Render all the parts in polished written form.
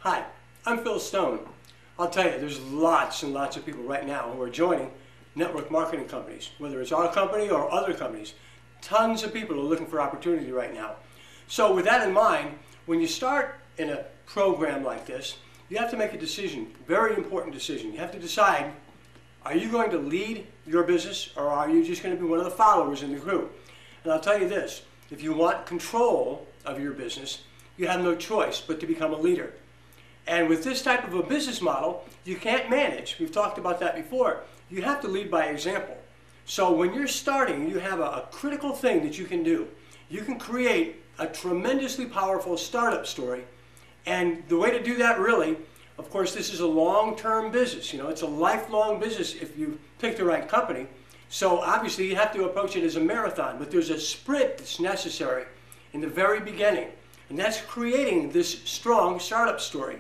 Hi, I'm Phil Stone. I'll tell you, there's lots and lots of people right now who are joining network marketing companies, whether it's our company or other companies. Tons of people are looking for opportunity right now. So with that in mind, when you start in a program like this, you have to make a decision, very important decision. You have to decide, are you going to lead your business or are you just going to be one of the followers in the group? And I'll tell you this, if you want control of your business, you have no choice but to become a leader. And with this type of a business model, you can't manage. We've talked about that before. You have to lead by example. So when you're starting, you have a critical thing that you can do. You can create a tremendously powerful startup story. And the way to do that really, of course, this is a long-term business. You know, it's a lifelong business if you pick the right company. So obviously you have to approach it as a marathon, but there's a sprint that's necessary in the very beginning. And that's creating this strong startup story.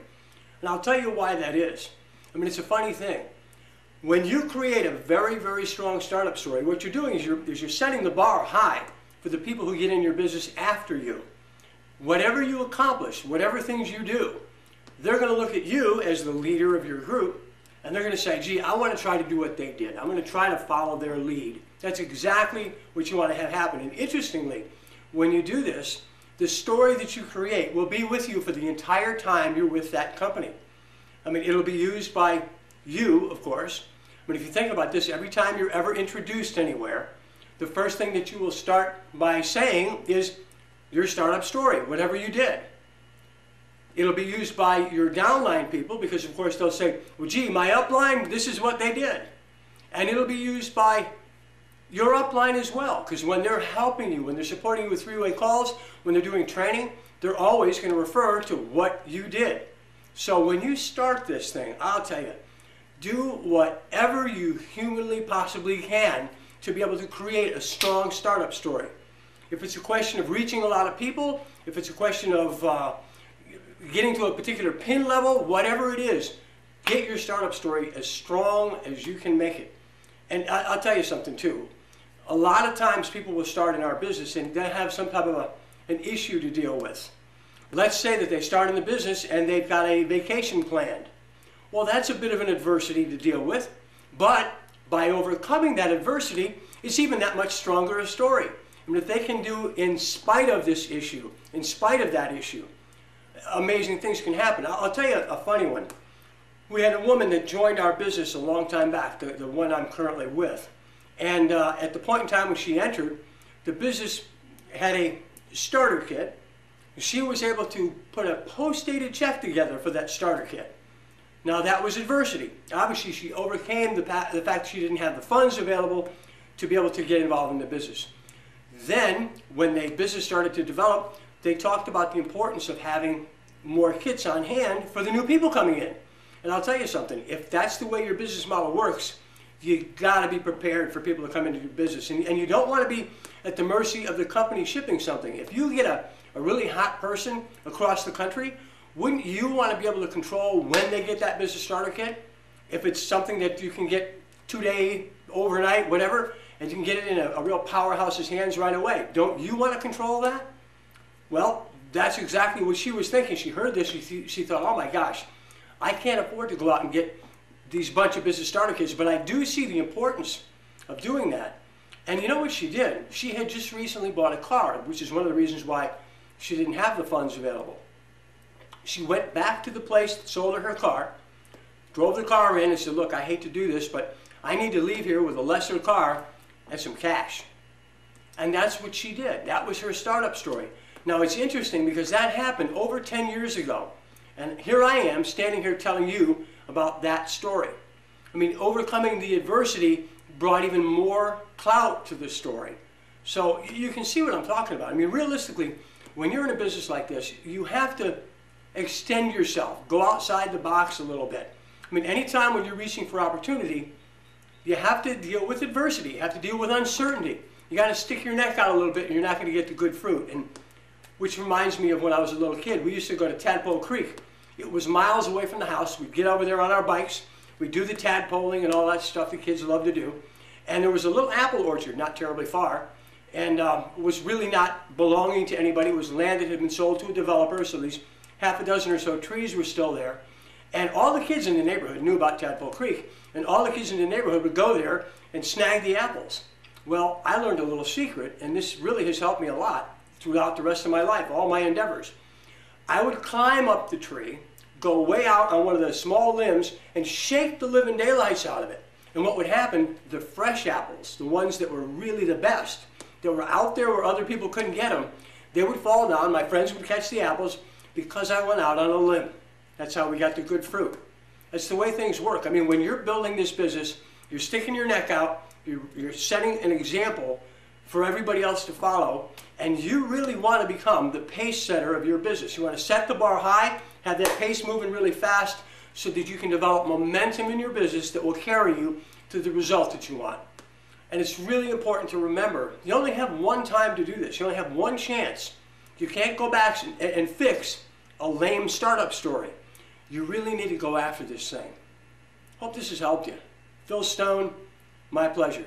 And I'll tell you why that is. I mean, it's a funny thing. When you create a very, very strong startup story, what you're doing is you're setting the bar high for the people who get in your business after you. Whatever you accomplish, whatever things you do, they're going to look at you as the leader of your group, and they're going to say, gee, I want to try to do what they did. I'm going to try to follow their lead. That's exactly what you want to have happen. And interestingly, when you do this, the story that you create will be with you for the entire time you're with that company. I mean, it'll be used by you, of course. But if you think about this, every time you're ever introduced anywhere, the first thing that you will start by saying is your startup story, whatever you did. It'll be used by your downline people because, of course, they'll say, well, gee, my upline, this is what they did. And it'll be used by your upline as well, because when they're helping you, when they're supporting you with three-way calls, when they're doing training, they're always going to refer to what you did. So when you start this thing, I'll tell you, do whatever you humanly possibly can to be able to create a strong startup story. If it's a question of reaching a lot of people, if it's a question of getting to a particular pin level, whatever it is, get your startup story as strong as you can make it. And I'll tell you something too. A lot of times people will start in our business and they have some type of an issue to deal with. Let's say that they start in the business and they've got a vacation planned. Well, that's a bit of an adversity to deal with, but by overcoming that adversity, it's even that much stronger a story. I mean, if they can do in spite of this issue, in spite of that issue, amazing things can happen. I'll tell you a funny one. We had a woman that joined our business a long time back, the one I'm currently with. And at the point in time when she entered, the business had a starter kit. She was able to put a post-dated check together for that starter kit. Now that was adversity. Obviously she overcame the fact she didn't have the funds available to be able to get involved in the business. Then when the business started to develop, they talked about the importance of having more kits on hand for the new people coming in. And I'll tell you something, if that's the way your business model works, you got to be prepared for people to come into your business. And you don't want to be at the mercy of the company shipping something. If you get a really hot person across the country, wouldn't you want to be able to control when they get that business starter kit? If it's something that you can get 2-day, overnight, whatever, and you can get it in a real powerhouse's hands right away. Don't you want to control that? Well, that's exactly what she was thinking. She heard this, she thought, oh my gosh, I can't afford to go out and get these bunch of business starter kits, but I do see the importance of doing that. And you know what she did? She had just recently bought a car, which is one of the reasons why she didn't have the funds available. She went back to the place that sold her car, drove the car in and said, look, I hate to do this, but I need to leave here with a lesser car and some cash. And that's what she did. That was her startup story. Now it's interesting because that happened over 10 years ago. And here I am standing here telling you about that story. I mean, overcoming the adversity brought even more clout to the story. So you can see what I'm talking about. I mean, realistically, when you're in a business like this, you have to extend yourself, go outside the box a little bit. I mean, anytime when you're reaching for opportunity, you have to deal with adversity. You have to deal with uncertainty. You got to stick your neck out a little bit and you're not going to get the good fruit. And which reminds me of when I was a little kid. We used to go to Tadpole Creek. It was miles away from the house. We'd get over there on our bikes. We'd do the tadpoling and all that stuff the kids love to do. And there was a little apple orchard not terribly far. And it was really not belonging to anybody. It was land that had been sold to a developer. So these half a dozen or so trees were still there. And all the kids in the neighborhood knew about Tadpole Creek. And all the kids in the neighborhood would go there and snag the apples. Well, I learned a little secret, and this really has helped me a lot throughout the rest of my life, all my endeavors. I would climb up the tree, go way out on one of the small limbs, and shake the living daylights out of it. And what would happen, the fresh apples, the ones that were really the best, that were out there where other people couldn't get them, they would fall down, my friends would catch the apples because I went out on a limb. That's how we got the good fruit. That's the way things work. I mean, when you're building this business, you're sticking your neck out, you're setting an example for everybody else to follow, and you really want to become the pace setter of your business. You want to set the bar high, have that pace moving really fast so that you can develop momentum in your business that will carry you to the result that you want. And it's really important to remember, you only have one time to do this. You only have one chance. You can't go back and fix a lame startup story. You really need to go after this thing. Hope this has helped you. Phil Stone, my pleasure.